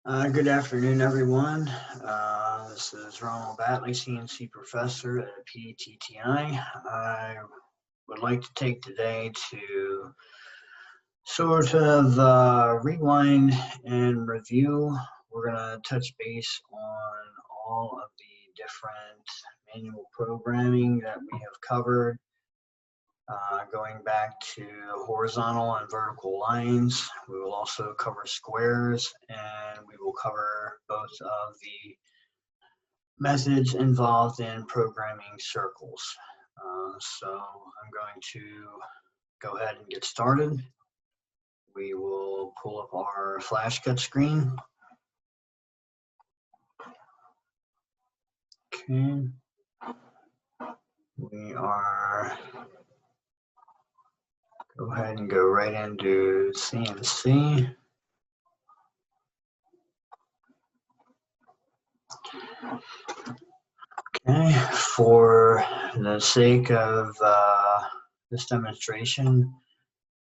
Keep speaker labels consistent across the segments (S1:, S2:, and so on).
S1: Good afternoon, everyone. This is Ronald Batley, CNC professor at PTTI. I would like to take today to sort of rewind and review. We're going to touch base on all of the different manual programming that we have covered. Going back to horizontal and vertical lines. We will also cover squares, and we will cover both of the methods involved in programming circles. So I'm going to go ahead and get started. We will pull up our flash cut screen. Okay. We are go ahead and go right into CNC. Okay, for the sake of this demonstration,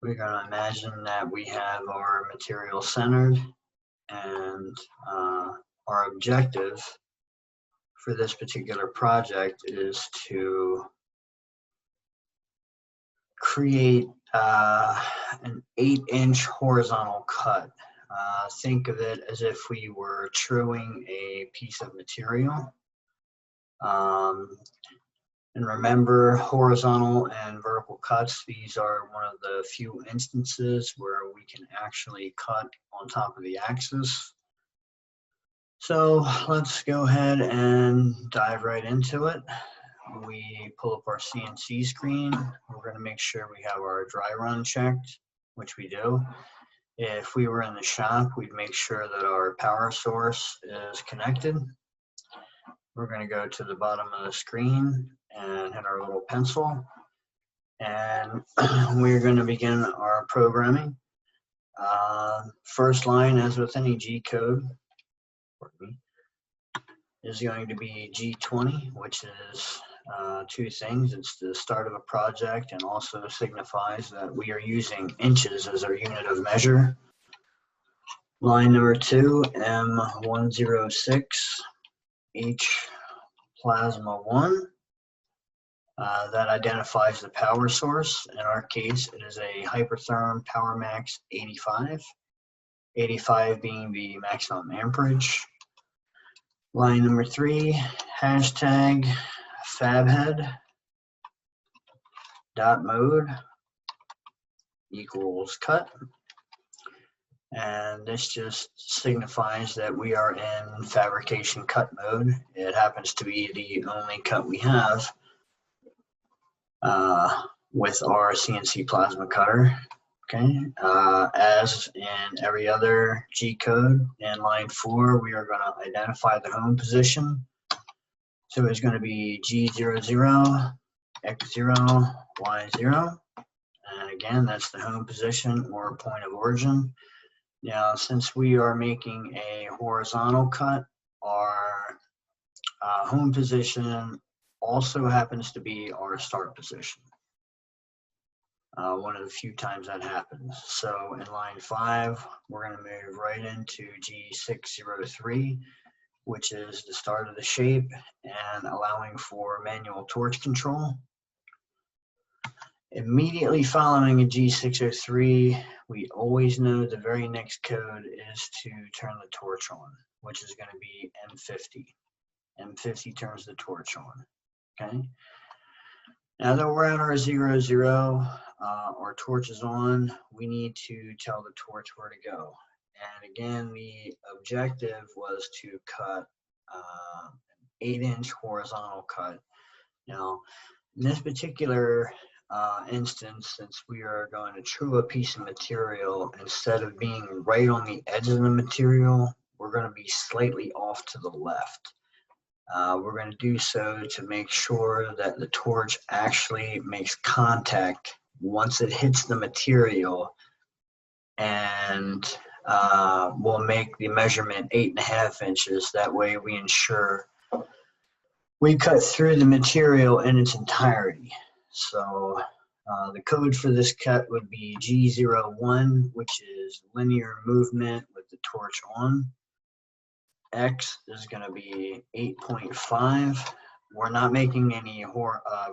S1: we're going to imagine that we have our material centered, and our objective for this particular project is to create an 8-inch horizontal cut. Think of it as if we were truing a piece of material. And remember, horizontal and vertical cuts, these are one of the few instances where we can actually cut on top of the axis. So let's go ahead and dive right into it. We pull up our CNC screen. We're going to make sure we have our dry run checked, which we do. If we were in the shop, we'd make sure that our power source is connected. We're going to go to the bottom of the screen and hit our little pencil. And we're going to begin our programming. First line, as with any G code, is going to be G20, which is two things. It's the start of a project and also signifies that we are using inches as our unit of measure. Line number 2, M106, H plasma 1. That identifies the power source. In our case, it is a Hypertherm PowerMax 85, 85 being the maximum amperage. Line number 3, hashtag fabhead dot mode equals cut. And this just signifies that we are in fabrication cut mode. It happens to be the only cut we have with our CNC plasma cutter. Okay, as in every other G code, in line 4, we are going to identify the home position. So it's going to be G00, X0, Y0. And again, that's the home position or point of origin. Now, since we are making a horizontal cut, our home position also happens to be our start position. One of the few times that happens. So in line 5, we're going to move right into G603, which is the start of the shape and allowing for manual torch control. Immediately following a G603, we always know the very next code is to turn the torch on, which is going to be M50. M50 turns the torch on. Okay. Now that we're at our 00, our torch is on, we need to tell the torch where to go. And again, the objective was to cut an 8-inch horizontal cut. Now, in this particular instance, since we are going to true a piece of material, instead of being right on the edge of the material, we're going to be slightly off to the left. We're going to do so to make sure that the torch actually makes contact once it hits the material, and we'll make the measurement 8.5 inches. That way we ensure we cut through the material in its entirety. So the code for this cut would be G01, which is linear movement with the torch on. X is going to be 8.5. We're not making any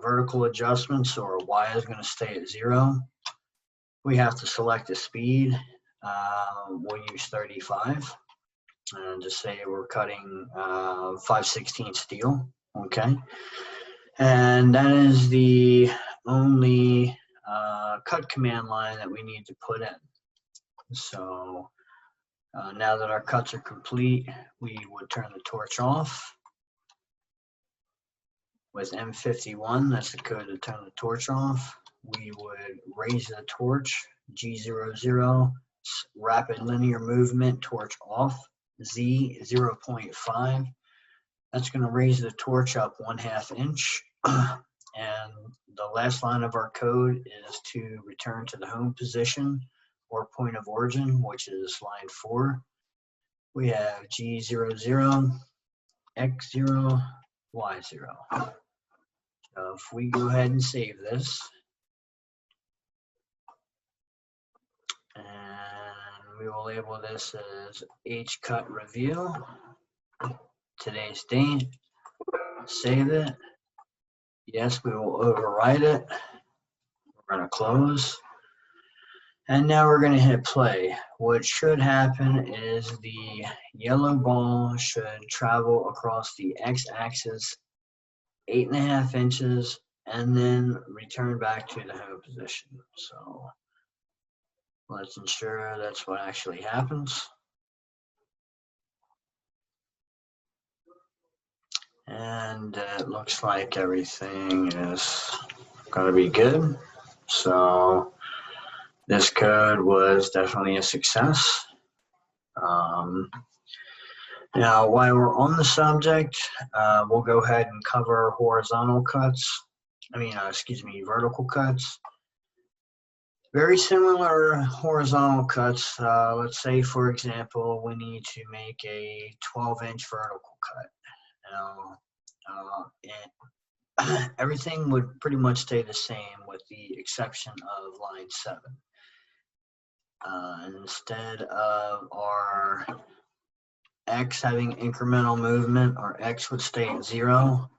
S1: vertical adjustments, so our Y is going to stay at 0. We have to select a speed. We'll use 35. And just say we're cutting 5/16 steel. Okay. And that is the only cut command line that we need to put in. So now that our cuts are complete, we would turn the torch off. With M51, that's the code to turn the torch off. We would raise the torch, G00, rapid linear movement, torch off, Z 0.5. That's going to raise the torch up 1/2 inch. And the last line of our code is to return to the home position or point of origin, which is line 4. We have G00, X0, Y0. So if we go ahead and save this, and we will label this as H cut review, today's date, save it. Yes, we will override it. We're going to close. And now we're going to hit play. What should happen is the yellow ball should travel across the x-axis 8.5 inches and then return back to the home position. So let's ensure that's what actually happens. And it looks like everything is going to be good. So this code was definitely a success. Now, while we're on the subject, we'll go ahead and cover horizontal cuts. Vertical cuts. Very similar horizontal cuts. Let's say, for example, we need to make a 12-inch vertical cut. Now, everything would pretty much stay the same with the exception of line 7. Instead of our X having incremental movement, our X would stay at 0.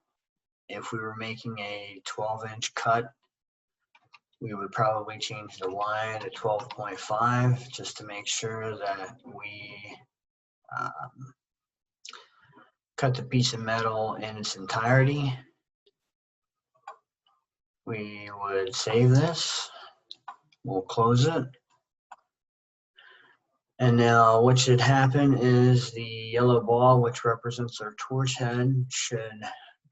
S1: If we were making a 12-inch cut, we would probably change the Y to 12.5 just to make sure that we cut the piece of metal in its entirety. We would save this. We'll close it. And now what should happen is the yellow ball, which represents our torch head, should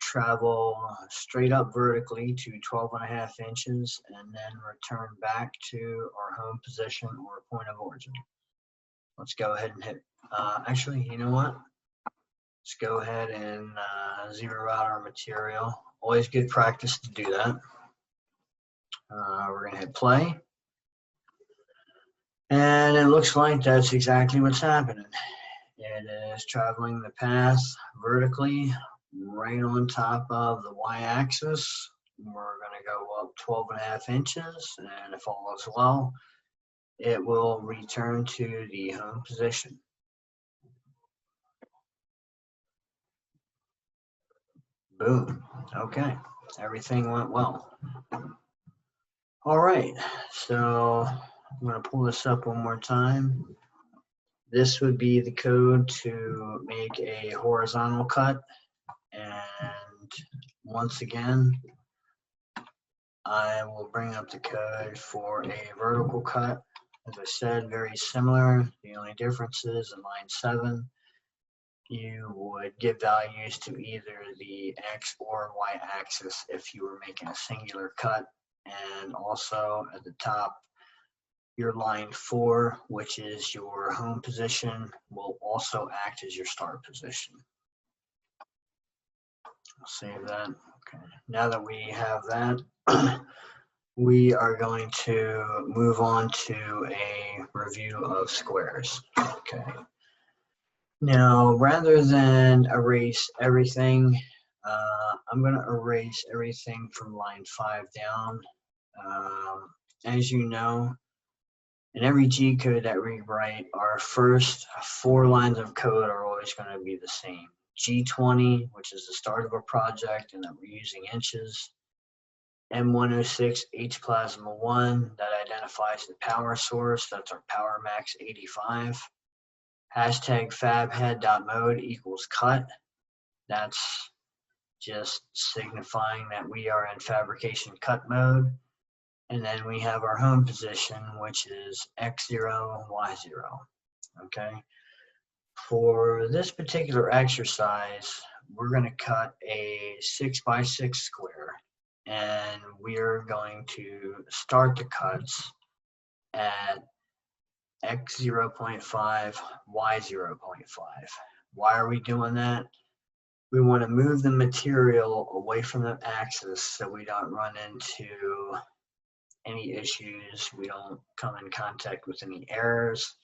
S1: travel straight up vertically to 12.5 inches and then return back to our home position or point of origin. Let's go ahead and hit, actually, you know what? Let's go ahead and zero out our material. Always good practice to do that. We're going to hit play. And it looks like that's exactly what's happening. It is traveling the path vertically right on top of the y-axis. We're going to go up 12.5 inches, and if all goes well, it will return to the home position. Boom. Okay, everything went well. All right, so I'm going to pull this up one more time. This would be the code to make a horizontal cut. And once again, I will bring up the code for a vertical cut. As I said, very similar. The only difference is in line 7, you would give values to either the X or Y axis if you were making a singular cut. And also at the top, your line 4, which is your home position, will also act as your start position. I'll save that. Okay. Now that we have that, we are going to move on to a review of squares. Okay. Now, rather than erase everything, I'm going to erase everything from line 5 down. As you know, in every G code that we write, our first 4 lines of code are always always going to be the same. G20, which is the start of a project, and that we're using inches. M106 H plasma 1, that identifies the power source. That's our power max 85. Hashtag fabhead.mode equals cut. That's just signifying that we are in fabrication cut mode. And then we have our home position, which is X0, Y0. Okay. For this particular exercise, we're going to cut a 6x6 square, and we're going to start the cuts at X 0.5, Y 0.5. Why are we doing that? We want to move the material away from the axis so we don't run into any issues, we don't come in contact with any errors.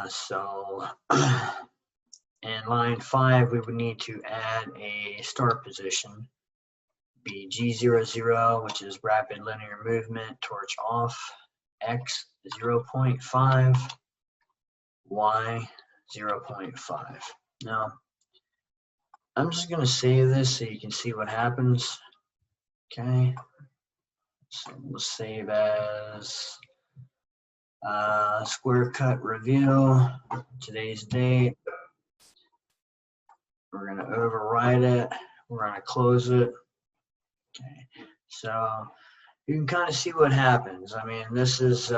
S1: So in line 5, we would need to add a start position, be G00, which is rapid linear movement, torch off, X 0.5, Y 0.5. Now, I'm just going to save this so you can see what happens. Okay, so we'll save as square cut review, today's date. We're going to override it. We're going to close it. Okay, so you can kind of see what happens. I mean, this is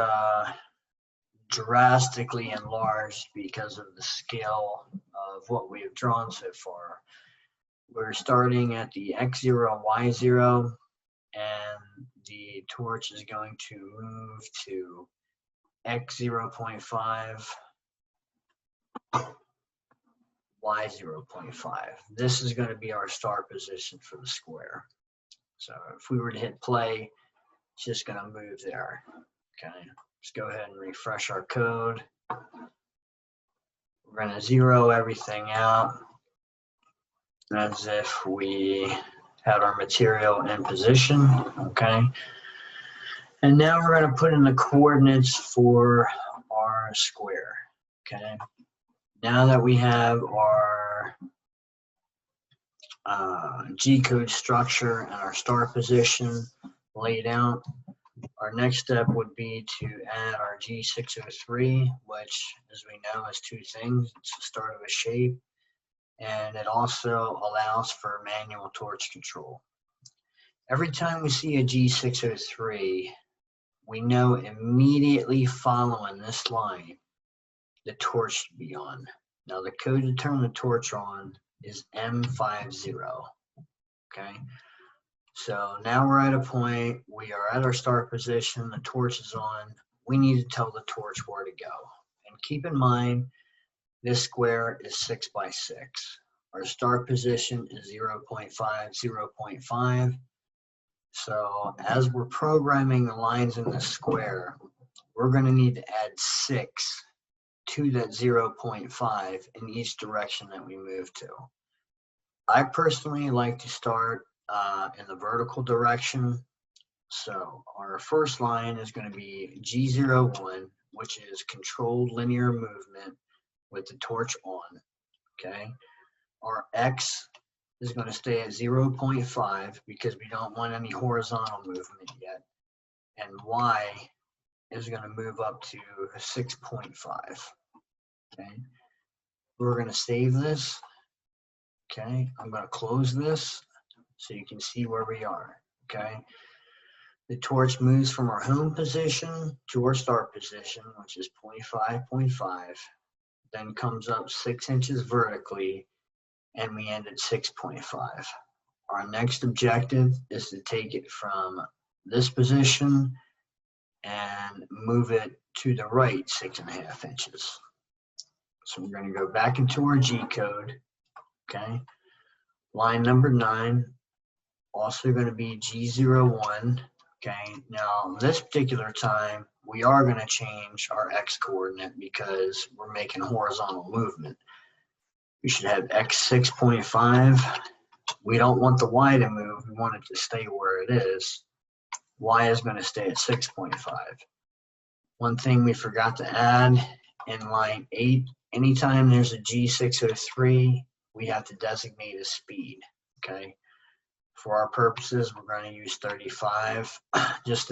S1: drastically enlarged because of the scale of what we have drawn so far. We're starting at the X0, Y0, and the torch is going to move to X 0.5, Y 0.5. This is going to be our start position for the square. So if we were to hit play, it's just going to move there. Okay, let's go ahead and refresh our code. We're going to zero everything out as if we had our material in position. Okay, and now we're going to put in the coordinates for our square. Okay, now that we have our G-code structure and our start position laid out, our next step would be to add our G603, which, as we know, is two things. It's the start of a shape, and it also allows for manual torch control. Every time we see a G603, we know immediately following this line, the torch should be on. Now, the code to turn the torch on is M50. Okay, so now we're at a point, we are at our start position, the torch is on, we need to tell the torch where to go. And keep in mind, this square is 6x6. Our start position is 0.5, 0.5. So as we're programming the lines in the square, we're going to need to add 6 to that 0.5 in each direction that we move to. I personally like to start in the vertical direction. So our first line is going to be G01, which is controlled linear movement with the torch on. Okay, our X is going to stay at 0.5 because we don't want any horizontal movement yet, and Y is going to move up to 6.5. Okay, we're going to save this. Okay, I'm going to close this so you can see where we are. Okay, the torch moves from our home position to our start position, which is 0.5, then comes up 6 inches vertically, and we end at 6.5. Our next objective is to take it from this position and move it to the right 6.5 inches. So we're going to go back into our G code. Okay, line number 9, also going to be G01. Okay, now this particular time we are going to change our X coordinate because we're making horizontal movement. We should have X 6.5. We don't want the Y to move, we want it to stay where it is. Y is going to stay at 6.5. One thing we forgot to add in line 8 Anytime there's a G603, we have to designate a speed, okay? For our purposes, we're going to use 35. Just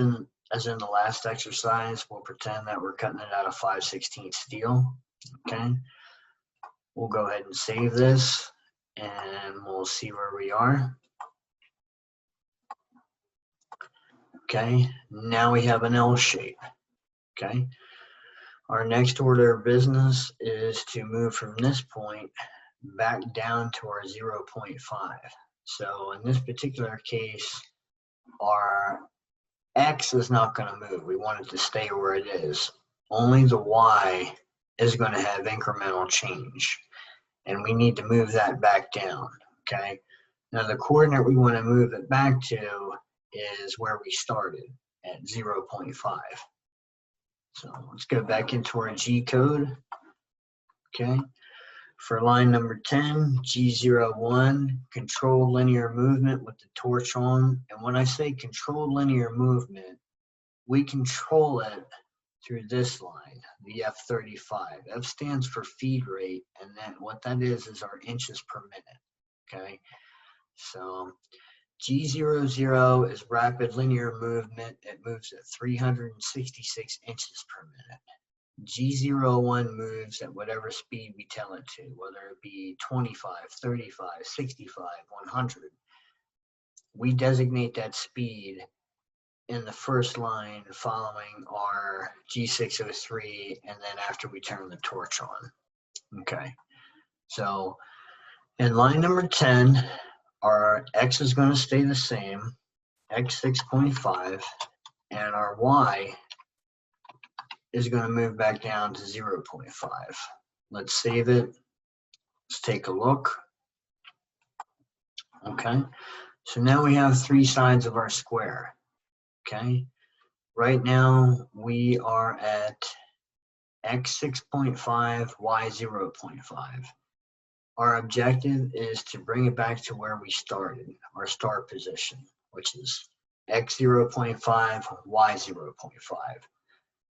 S1: as in the last exercise, we'll pretend that we're cutting it out of 5/16 steel, okay? We'll go ahead and save this, and we'll see where we are. Okay, now we have an L shape, okay? Our next order of business is to move from this point back down to our 0.5. So in this particular case, our X is not going to move. We want it to stay where it is. Only the Y is going to have incremental change, and we need to move that back down, okay? Now the coordinate we want to move it back to is where we started at 0.5. So let's go back into our G code, okay? For line number 10, G01, controlled linear movement with the torch on. And when I say controlled linear movement, we control it through this line, the F35. F stands for feed rate, and then what that is our inches per minute, okay? So G00 is rapid linear movement. It moves at 366 inches per minute. G01 moves at whatever speed we tell it to, whether it be 25, 35, 65, 100. We designate that speed in the first line following our G603, and then after we turn the torch on. Okay, so in line number 10, our X is going to stay the same, X 6.5, and our Y is going to move back down to 0.5. Let's save it. Let's take a look. Okay, so now we have three sides of our square. Okay, right now we are at X 6.5, Y 0.5. Our objective is to bring it back to where we started, our start position, which is X 0.5, Y 0.5.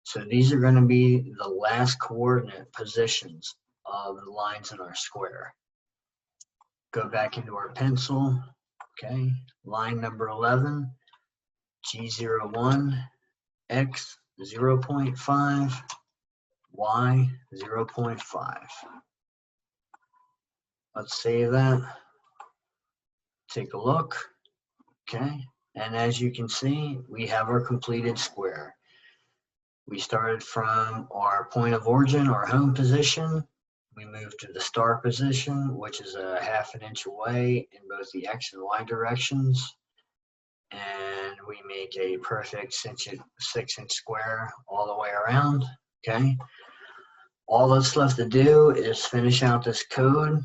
S1: So these are going to be the last coordinate positions of the lines in our square. Go back into our pencil, okay, line number 11, G01, X 0.5, Y 0.5. Let's save that, take a look, okay, and as you can see, we have our completed square. We started from our point of origin, our home position. We moved to the start position, which is a ½ inch away in both the X and Y directions. And we make a perfect 6-inch square all the way around, okay? All that's left to do is finish out this code.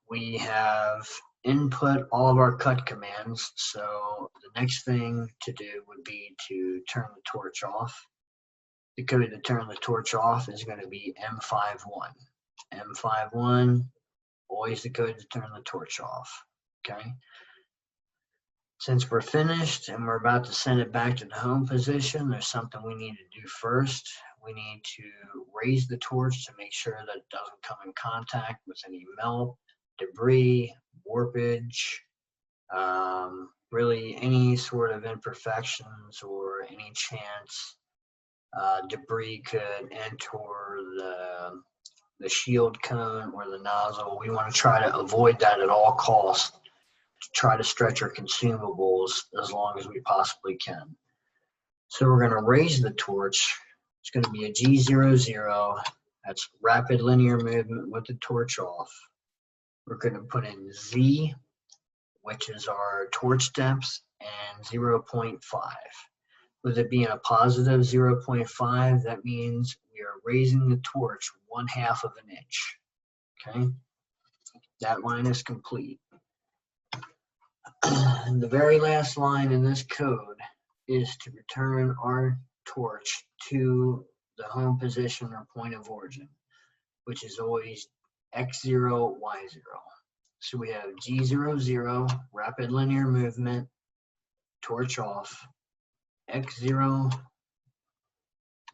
S1: We have input all of our cut commands, so the next thing to do would be to turn the torch off. The code to turn the torch off is going to be M51. M51, always the code to turn the torch off, okay? Since we're finished and we're about to send it back to the home position, there's something we need to do first. We need to raise the torch to make sure that it doesn't come in contact with any melt, debris, warpage, really any sort of imperfections or any chance debris could enter the shield cone or the nozzle. We want to try to avoid that at all costs, to try to stretch our consumables as long as we possibly can. So we're going to raise the torch. It's going to be a G00. That's rapid linear movement with the torch off. We're going to put in Z, which is our torch depth, and 0.5. With it being a positive 0.5, that means we are raising the torch 1/2 of an inch. Okay, that line is complete. And the very last line in this code is to return our torch to the home position or point of origin, which is always X0, Y0. So we have G00, rapid linear movement, torch off, X0,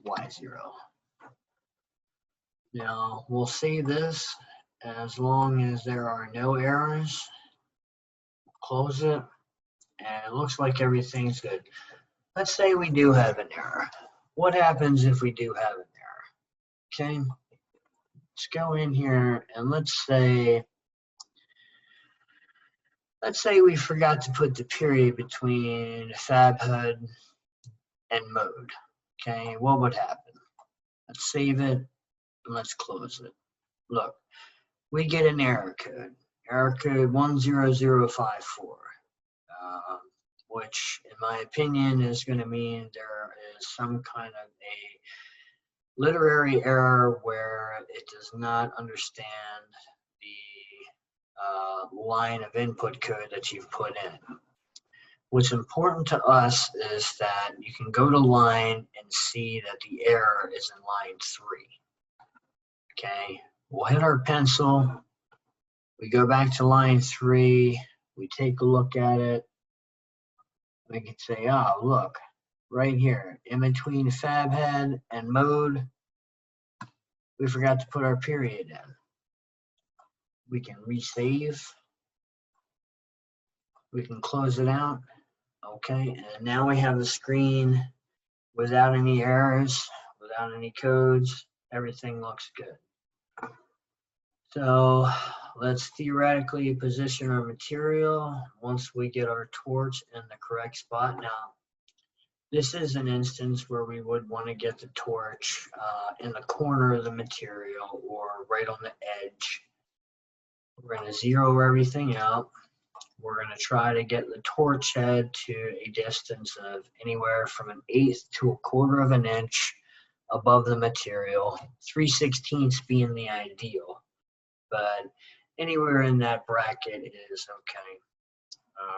S1: Y0. Now we'll save this as long as there are no errors. Close it, and it looks like everything's good. Let's say we do have an error. What happens if we do have an error? Okay, let's go in here and let's say we forgot to put the period between fab HUD and mode. Okay, what would happen? Let's save it and let's close it. Look, we get an error code 10054, which in my opinion is going to mean there is some kind of a literary error where it does not understand the line of input code that you've put in. What's important to us is that you can go to line and see that the error is in line 3. Okay, we'll hit our pencil, we go back to line 3, we take a look at it, we can say, oh, look, right here, in between fab head and mode, we forgot to put our period in. We can resave, we can close it out, okay, and now we have the screen without any errors, without any codes, everything looks good. So let's theoretically position our material once we get our torch in the correct spot. Now, this is an instance where we would want to get the torch in the corner of the material or right on the edge. We're going to zero everything out. We're going to try to get the torch head to a distance of anywhere from 1/8 to 1/4 of an inch above the material, 3/16 being the ideal, but anywhere in that bracket is okay.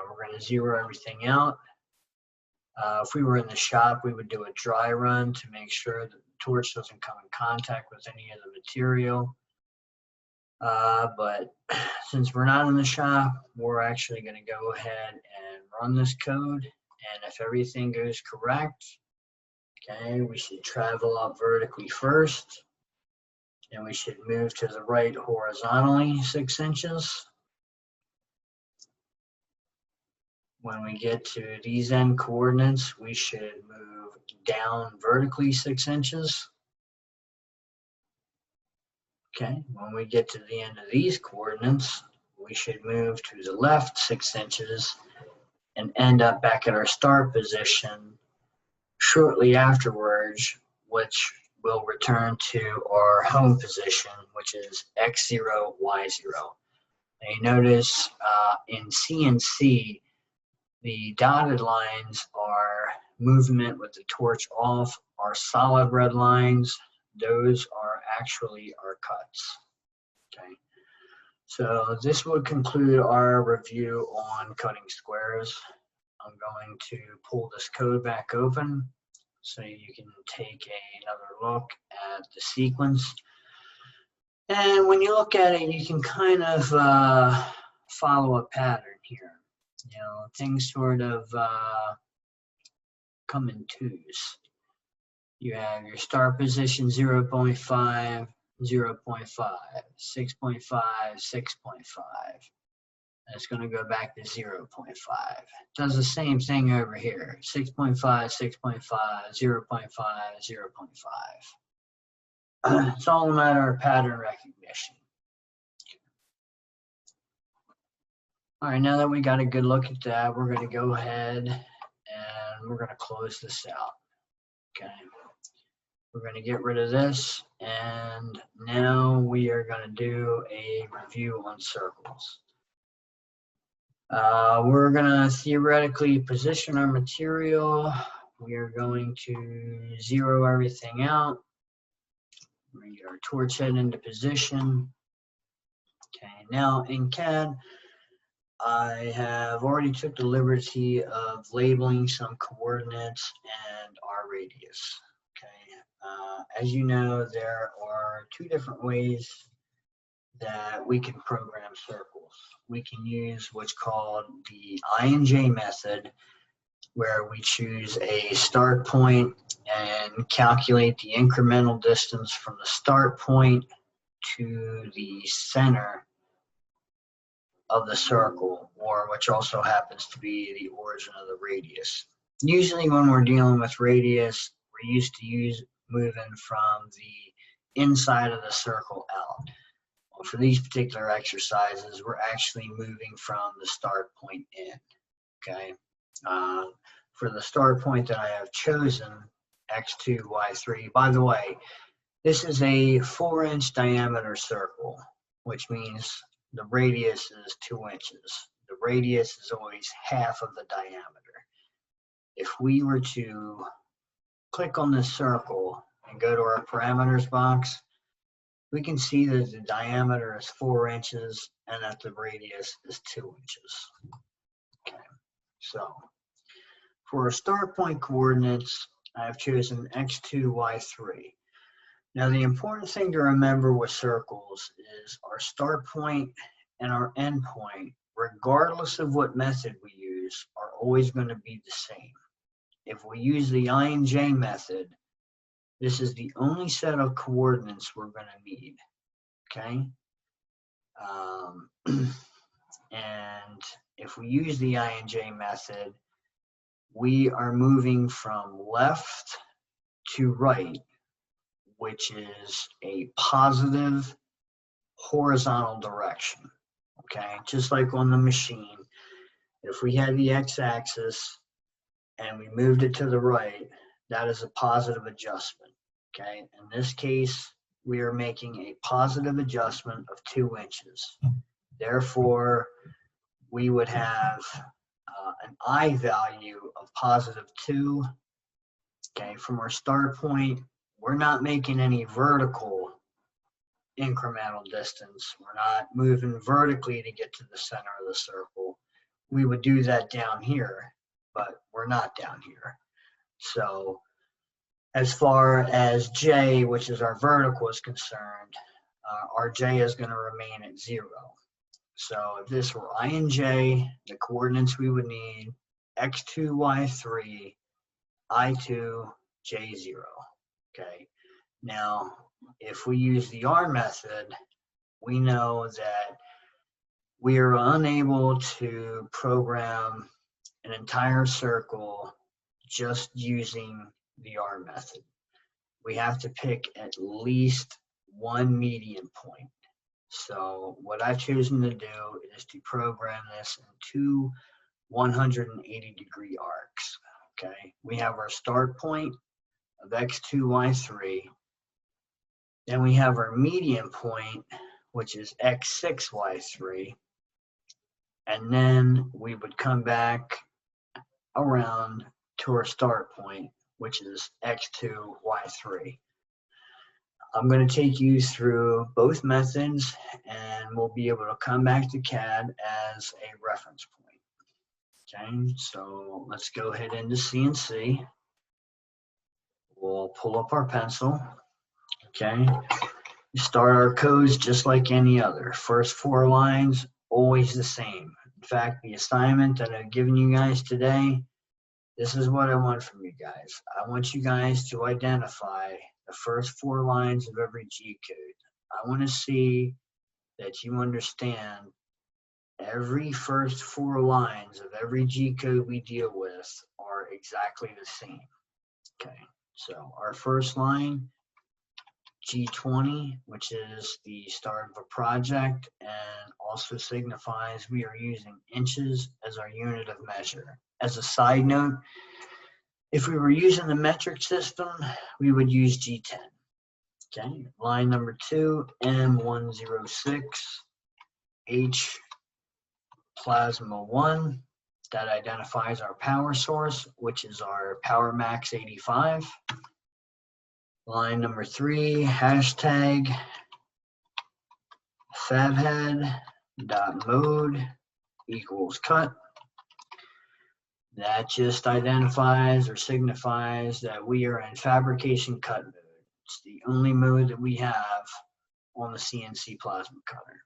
S1: We're going to zero everything out. If we were in the shop, we would do a dry run to make sure that the torch doesn't come in contact with any of the material. But since we're not in the shop, we're actually going to go ahead and run this code. And if everything goes correct, okay, we should travel up vertically first. And we should move to the right horizontally 6 inches. When we get to these end coordinates, we should move down vertically 6 inches. Okay, when we get to the end of these coordinates, we should move to the left 6 inches and end up back at our start position shortly afterwards, which will return to our home position, which is X0, Y0. Now you notice in CNC, the dotted lines are movement with the torch off. Our solid red lines, those are actually our cuts. Okay, so this would conclude our review on cutting squares. I'm going to pull this code back open so you can take another look at the sequence. And when you look at it, you can kind of follow a pattern here. You know, things sort of come in twos. You have your start position 0.5, 0.5, 6.5, 6.5. It's going to go back to 0.5. Does the same thing over here. 6.5, 6.5, 0.5, 0.5. It's all a matter of pattern recognition. All right, now that we got a good look at that, we're going to go ahead and we're going to close this out. Okay. We're going to get rid of this, and now we are going to do a review on circles. We're going to theoretically position our material. We are going to zero everything out. We're going to get our torch head into position. Okay, now in CAD, I have already took the liberty of labeling some coordinates and our radius. Okay, as you know, there are 2 different ways that we can program circles. We can use what's called the Inj method, where we choose a start point and calculate the incremental distance from the start point to the center of the circle, or which also happens to be the origin of the radius. Usually when we're dealing with radius, we're used to moving from the inside of the circle out. Well, for these particular exercises, we're actually moving from the start point in, okay? For the start point that I have chosen, x2, y3, by the way, this is a 4-inch diameter circle, which means the radius is 2 inches. The radius is always half of the diameter. If we were to click on this circle and go to our parameters box, we can see that the diameter is 4 inches and that the radius is 2 inches. Okay, so for our start point coordinates, I've chosen x2, y3. Now, the important thing to remember with circles is our start point and our end point, regardless of what method we use, are always going to be the same. If we use the Inj method, this is the only set of coordinates we're going to need, okay? And if we use the Inj method, we are moving from left to right, which is a positive horizontal direction, okay? Just like on the machine, if we had the x-axis and we moved it to the right, that is a positive adjustment, okay? In this case, we are making a positive adjustment of 2 inches. Therefore, we would have an I value of +2, okay? From our start point, we're not making any vertical incremental distance. We're not moving vertically to get to the center of the circle. We would do that down here, but we're not down here. So as far as J, which is our vertical, is concerned, our J is going to remain at 0. So if this were I and J, the coordinates we would need, x2, y3, I2, J0, okay? Now, if we use the R method, we know that we are unable to program an entire circle just using the R method. We have to pick at least one median point. So what I've chosen to do is to program this in 2 180-degree arcs, okay? We have our start point of x2, y3. Then we have our median point, which is x6, y3. And then we would come back around to our start point, which is x2, y3. I'm going to take you through both methods, and we'll be able to come back to CAD as a reference point. Okay, so let's go ahead into CNC. We'll pull up our pencil. Okay, we start our codes just like any other. First 4 lines, always the same. In fact, the assignment that I've given you guys today, this is what I want from you guys. I want you guys to identify the first 4 lines of every G code. I want to see that you understand every first 4 lines of every G code we deal with are exactly the same. Okay, so our first line, G20, which is the start of a project and also signifies we are using inches as our unit of measure. As a side note, if we were using the metric system, we would use G10. Okay, line number 2, M106, H plasma 1. That identifies our power source, which is our Power Max 85. Line number 3, hashtag favhead.mode equals cut. That just identifies or signifies that we are in fabrication cut mode. It's the only mode that we have on the CNC plasma cutter.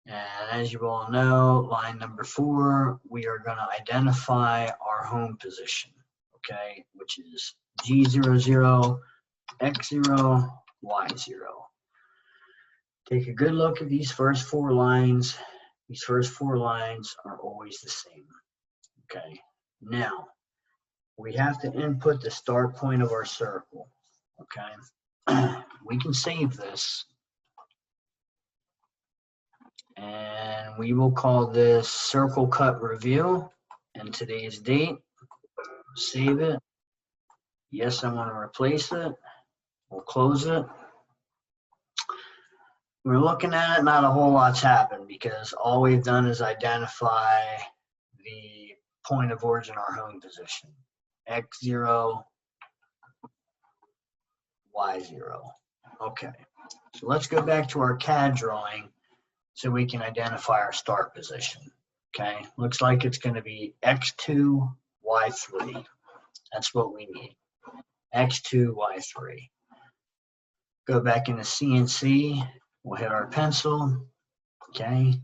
S1: And as you all know, line number 4, we are going to identify our home position, okay, which is G00, X0, Y0. Take a good look at these first 4 lines. These first 4 lines are always the same. Okay, now we have to input the start point of our circle. Okay, we can save this and we will call this circle cut review and today's date. Save it. Yes, I want to replace it. We'll close it. We're looking at it, not a whole lot's happened because all we've done is identify the point of origin, our home position. X0, Y0. Okay, so let's go back to our CAD drawing so we can identify our start position. Okay, looks like it's going to be X2, Y3. That's what we need. X2, Y3. Go back into CNC. We'll hit our pencil. Okay.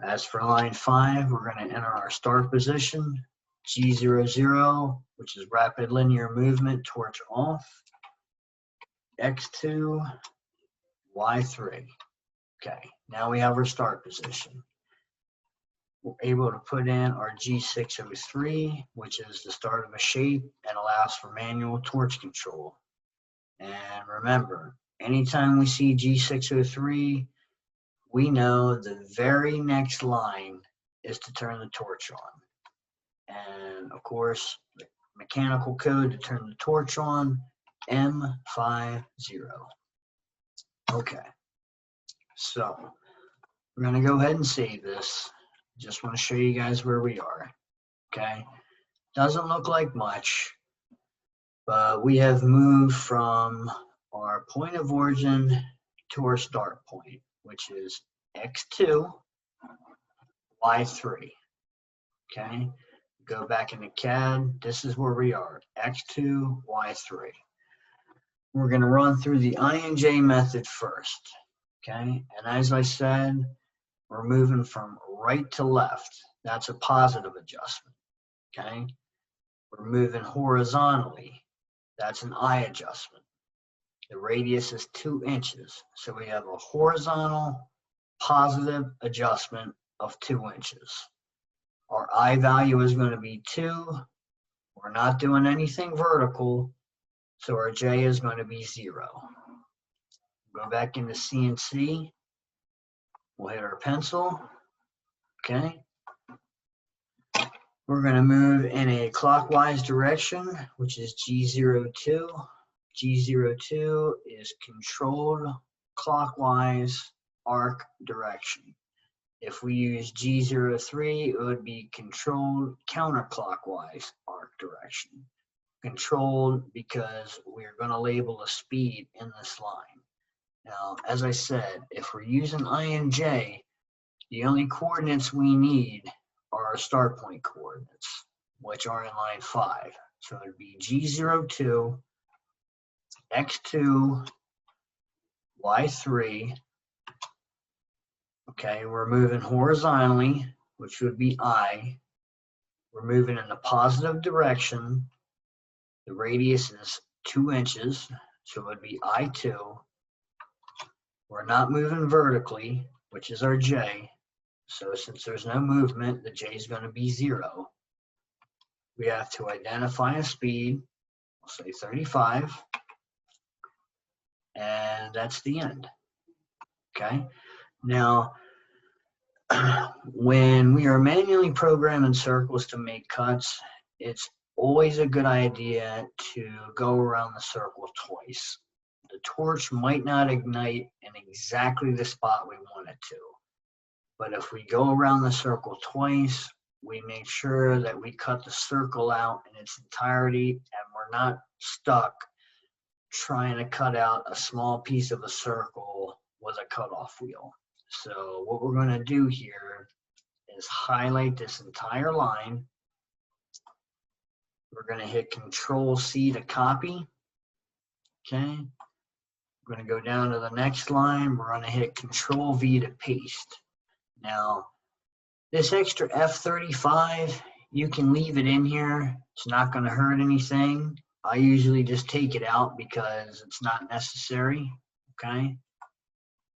S1: As for line 5, we're going to enter our start position. G00, which is rapid linear movement torch off. X2, Y3. Okay. Now we have our start position. We're able to put in our G603, which is the start of a shape and allows for manual torch control. And remember, anytime we see G603, we know the very next line is to turn the torch on. And of course, the mechanical code to turn the torch on, M50. Okay, so we're going to go ahead and save this. Just want to show you guys where we are. Okay, doesn't look like much, but we have moved from our point of origin to our start point, which is X2, Y3. Okay, go back into CAD. This is where we are, X2, Y3. We're going to run through the Inj method first. Okay, and as I said, we're moving from right to left. That's a positive adjustment. Okay, we're moving horizontally. That's an I adjustment. The radius is 2 inches. So we have a horizontal positive adjustment of 2 inches. Our I value is going to be 2. We're not doing anything vertical, so our J is going to be 0. Go back into CNC. We'll hit our pencil. Okay. We're going to move in a clockwise direction, which is G02. G02 is controlled clockwise arc direction. If we use G03, it would be controlled counterclockwise arc direction. Controlled because we're going to label a speed in this line. Now, as I said, if we're using INJ, the only coordinates we need are our start point coordinates, which are in line 5. So it would be G02, X2, Y3. Okay, we're moving horizontally, which would be I. We're moving in the positive direction. The radius is 2 inches, so it would be I2. We're not moving vertically, which is our J. So since there's no movement, the J is going to be 0. We have to identify a speed. We'll say 35. And that's the end. Okay. Now, when we are manually programming circles to make cuts, it's always a good idea to go around the circle twice. The torch might not ignite in exactly the spot we want it to. But if we go around the circle twice, we make sure that we cut the circle out in its entirety and we're not stuck trying to cut out a small piece of a circle with a cutoff wheel. So what we're going to do here is highlight this entire line. We're going to hit Control C to copy. Okay. We're going to go down to the next line. We're going to hit Control V to paste. Now, this extra F35, you can leave it in here. It's not going to hurt anything. I usually just take it out because it's not necessary. Okay.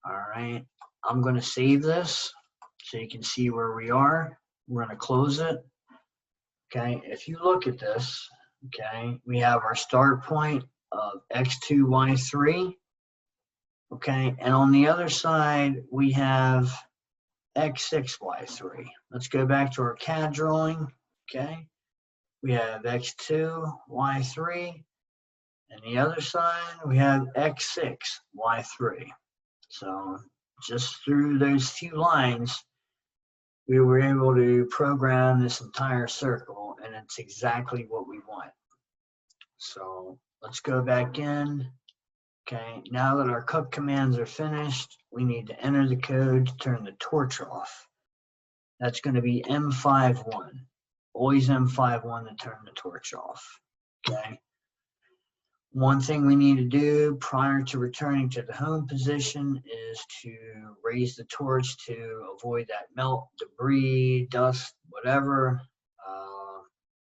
S1: All right. I'm going to save this so you can see where we are. We're going to close it. Okay. If you look at this, okay, we have our start point of x2, y3. Okay. And on the other side, we have x6, y3. Let's go back to our CAD drawing. Okay. We have x2, y3. And the other side, we have x6, y3. So just through those few lines, we were able to program this entire circle, and it's exactly what we want. So let's go back in. Okay, now that our cook commands are finished, we need to enter the code to turn the torch off. That's going to be M51. Always M51 to turn the torch off. Okay. One thing we need to do prior to returning to the home position is to raise the torch to avoid that melt, debris, dust, whatever.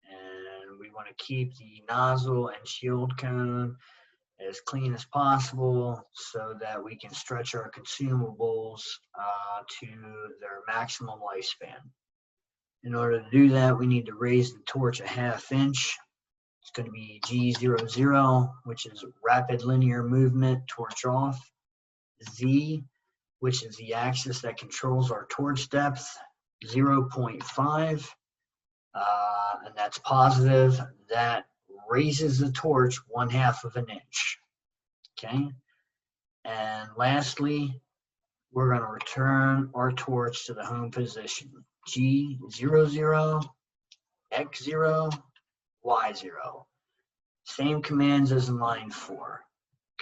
S1: And we want to keep the nozzle and shield cone as clean as possible so that we can stretch our consumables to their maximum lifespan. In order to do that, we need to raise the torch a ½ inch. It's going to be G00, which is rapid linear movement, torch off. Z, which is the axis that controls our torch depth, 0.5, and that's positive. That raises the torch 1/2 of an inch. Okay. And lastly, we're going to return our torch to the home position, G00, X0, Y0. Same commands as in line 4.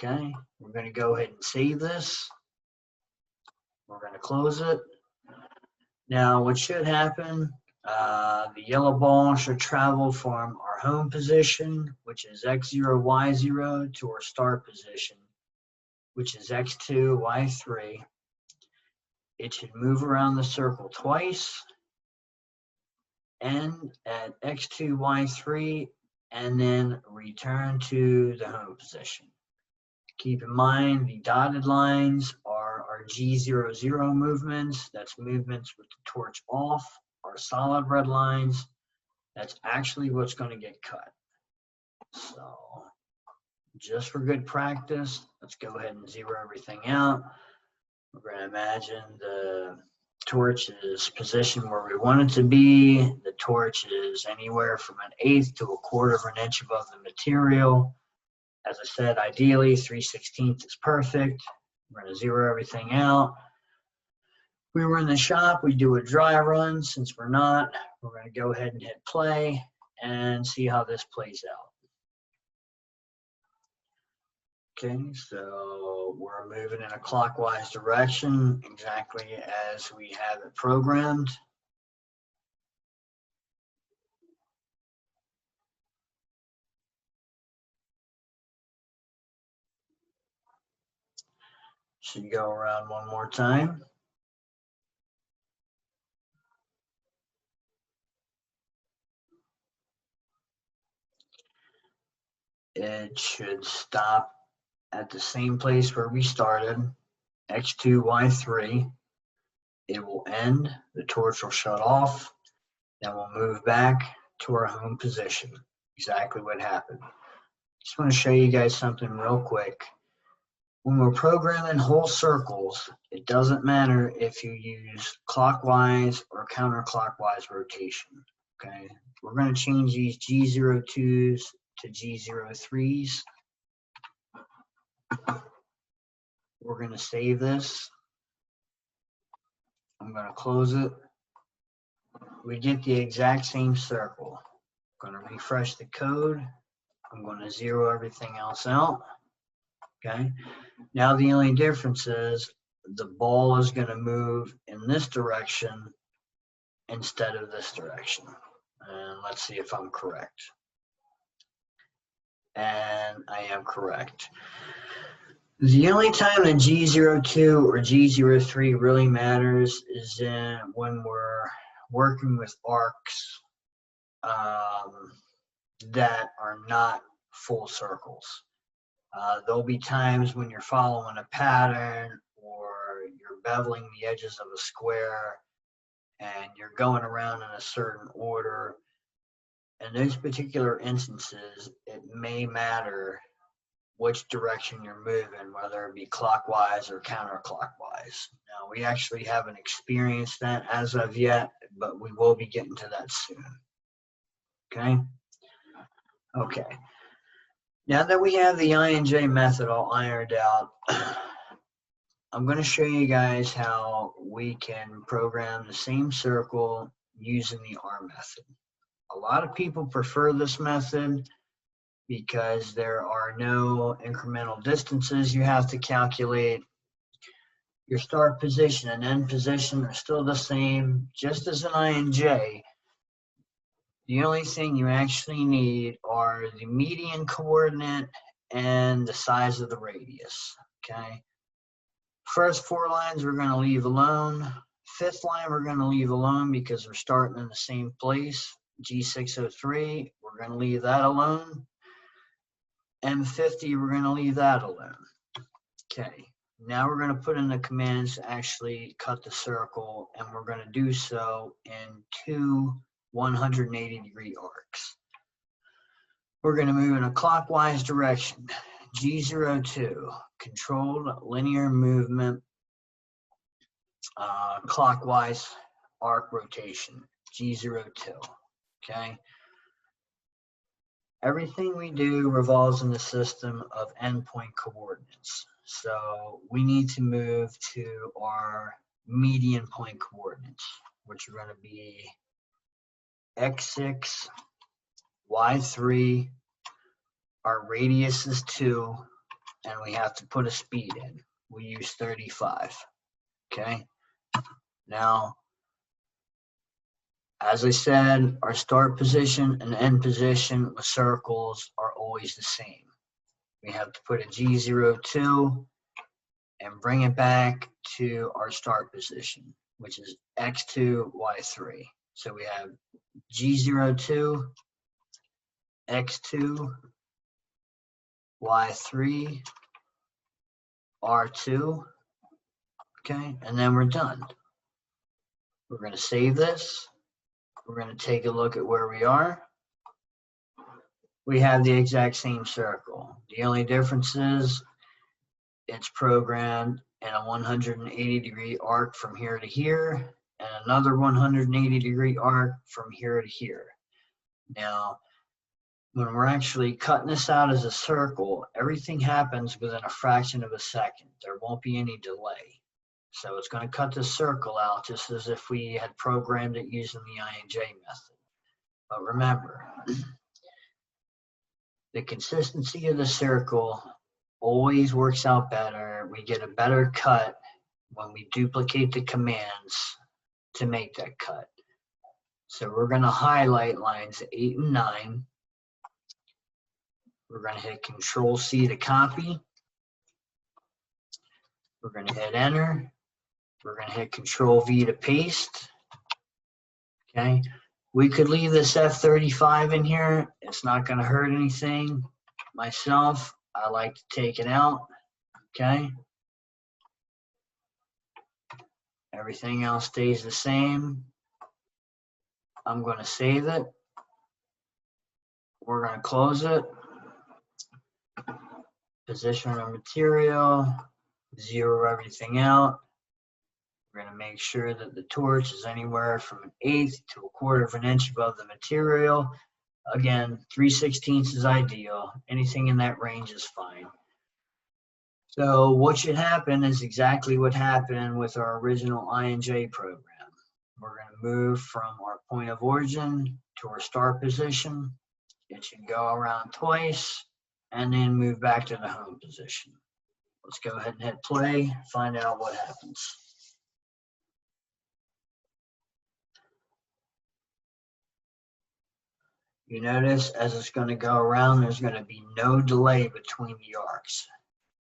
S1: Okay, we're going to go ahead and save this. We're going to close it. Now, what should happen, the yellow ball should travel from our home position, which is X0, Y0, to our start position, which is X2, Y3. It should move around the circle twice, end at X2, Y3, and then return to the home position. Keep in mind the dotted lines are our G00 movements. That's movements with the torch off. Our solid red lines, that's actually what's going to get cut. So just for good practice, let's go ahead and zero everything out. We're going to imagine the torch is positioned where we want it to be. The torch is anywhere from 1/8 to 1/4 of an inch above the material. As I said, ideally 3/16 is perfect. We're going to zero everything out. We were in the shop, we do a dry run. Since we're not, we're going to go ahead and hit play and see how this plays out. Okay, so we're moving in a clockwise direction, exactly as we have it programmed. Should go around one more time. It should stop at the same place where we started, X2, Y3. It will end, the torch will shut off, then we'll move back to our home position. Exactly what happened. Just want to show you guys something real quick. When we're programming whole circles, it doesn't matter if you use clockwise or counterclockwise rotation. Okay, we're going to change these G02s to G03s. We're going to save this. I'm going to close it. We get the exact same circle. I'm going to refresh the code. I'm going to zero everything else out. Okay. Now the only difference is the ball is going to move in this direction instead of this direction. And let's see if I'm correct. And I am correct. The only time that G02 or G03 really matters is when we're working with arcs that are not full circles. There'll be times when you're following a pattern or you're beveling the edges of a square and you're going around in a certain order. In those particular instances, it may matter which direction you're moving, whether it be clockwise or counterclockwise. Now, we actually haven't experienced that as of yet, but we will be getting to that soon. Okay? Okay. Now that we have the Inj method all ironed out, I'm going to show you guys how we can program the same circle using the R method. A lot of people prefer this method because there are no incremental distances you have to calculate. Your start position and end position are still the same, just as an Inj. The only thing you actually need are the median coordinate and the size of the radius, okay? First 4 lines we're going to leave alone. 5th line we're going to leave alone because we're starting in the same place. G603, we're going to leave that alone. M50, we're going to leave that alone. Okay, now we're going to put in the commands to actually cut the circle, and we're going to do so in 2 180-degree arcs. We're going to move in a clockwise direction. G02, controlled linear movement, clockwise arc rotation, G02, okay? Everything we do revolves in the system of endpoint coordinates. So we need to move to our median point coordinates, which are going to be X6, Y3, our radius is 2, and we have to put a speed in. We use 35, okay? Now, as I said, our start position and end position with circles are always the same. We have to put a G02 and bring it back to our start position, which is X2, Y3. So we have G02, X2, Y3, R2, okay, and then we're done. We're going to save this. We're going to take a look at where we are. We have the exact same circle. The only difference is it's programmed in a 180-degree arc from here to here, and another 180-degree arc from here to here. Now, when we're actually cutting this out as a circle, everything happens within a fraction of a second. There won't be any delay. So it's going to cut the circle out just as if we had programmed it using the Inj method. But remember, the consistency of the circle always works out better. We get a better cut when we duplicate the commands to make that cut. So we're going to highlight lines 8 and 9. We're going to hit Control-C to copy. We're going to hit Enter. We're going to hit Control-V to paste. Okay. We could leave this F35 in here. It's not going to hurt anything. Myself, I like to take it out. Okay. Everything else stays the same. I'm going to save it. We're going to close it. Position our material. Zero everything out. We're going to make sure that the torch is anywhere from 1/8 to 1/4 of an inch above the material. Again, 3/16 is ideal. Anything in that range is fine. So what should happen is exactly what happened with our original Inj program. We're going to move from our point of origin to our start position. It should go around twice and then move back to the home position. Let's go ahead and hit play, find out what happens. You notice as it's going to go around, there's going to be no delay between the arcs.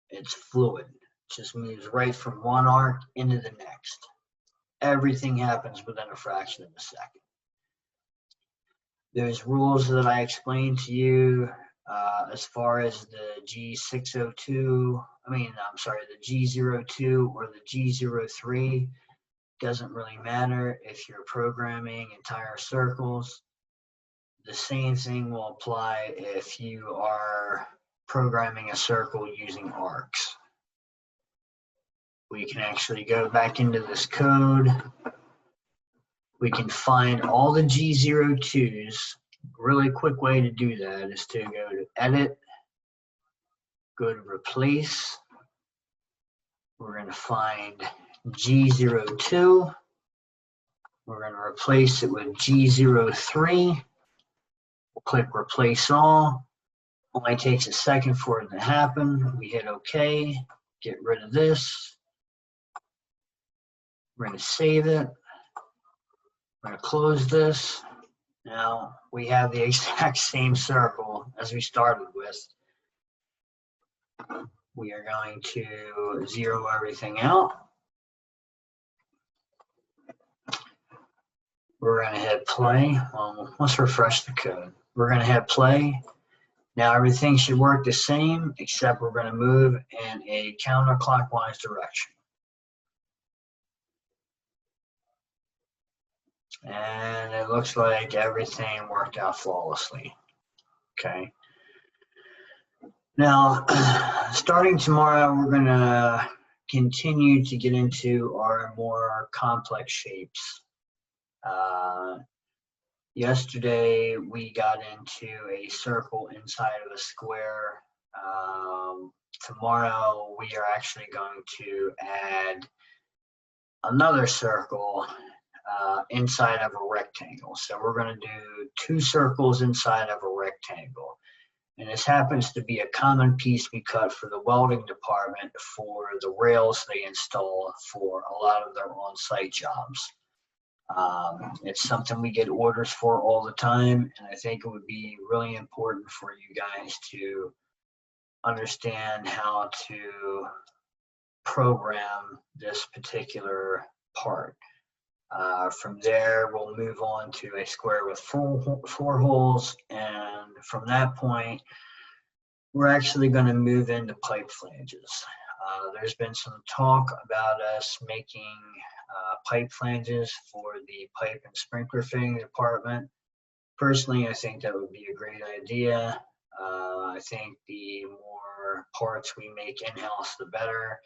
S1: It's fluid. It just moves right from one arc into the next. Everything happens within a fraction of a second. Those rules that I explained to you As far as the G602, I'm sorry, the G02 or the G03, doesn't really matter if you're programming entire circles. The same thing will apply if you are programming a circle using arcs. We can actually go back into this code. We can find all the G02s. Really quick way to do that is to go to Edit, go to Replace. We're going to find G02. We're going to replace it with G03. We'll click Replace All. Only takes a second for it to happen. We hit OK. Get rid of this. We're going to save it. We're going to close this. Now we have the exact same circle as we started with. We are going to zero everything out. We're going to hit play. Let's refresh the code. We're going to hit play. Now everything should work the same, except we're going to move in a counterclockwise direction. And it looks like everything worked out flawlessly. Okay. Now, starting tomorrow, we're going to continue to get into our more complex shapes. Yesterday, we got into a circle inside of a square. Tomorrow, we are actually going to add another circle inside of a rectangle. So we're going to do 2 circles inside of a rectangle. And this happens to be a common piece we cut for the welding department for the rails they install for a lot of their on-site jobs. It's something we get orders for all the time, and I think it would be really important for you guys to understand how to program this particular part. From there, we'll move on to a square with 4 holes, and from that point, we're actually going to move into pipe flanges. There's been some talk about us making pipe flanges for the pipe and sprinkler fitting department. Personally, I think that would be a great idea. I think the more parts we make in-house, the better.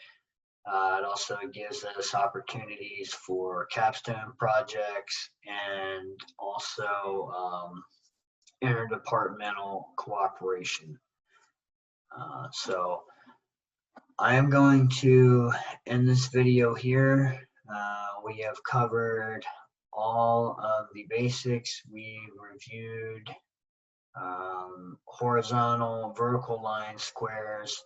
S1: It also gives us opportunities for capstone projects and also interdepartmental cooperation. So I am going to end this video here. We have covered all of the basics. We reviewed horizontal, vertical line squares,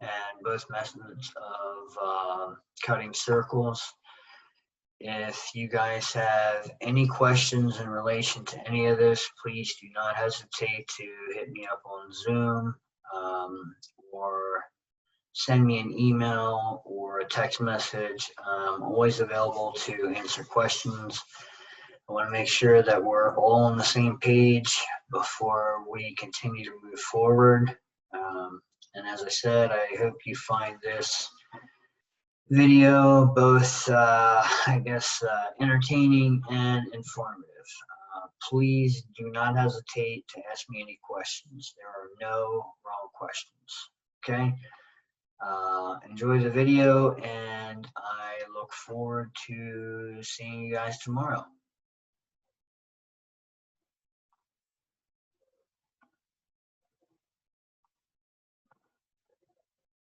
S1: and both methods of cutting circles. If you guys have any questions in relation to any of this, please do not hesitate to hit me up on Zoom or send me an email or a text message. I'm always available to answer questions. I want to make sure that we're all on the same page before we continue to move forward. And as I said, I hope you find this video both, entertaining and informative. Please do not hesitate to ask me any questions. There are no wrong questions, okay? Enjoy the video, and I look forward to seeing you guys tomorrow.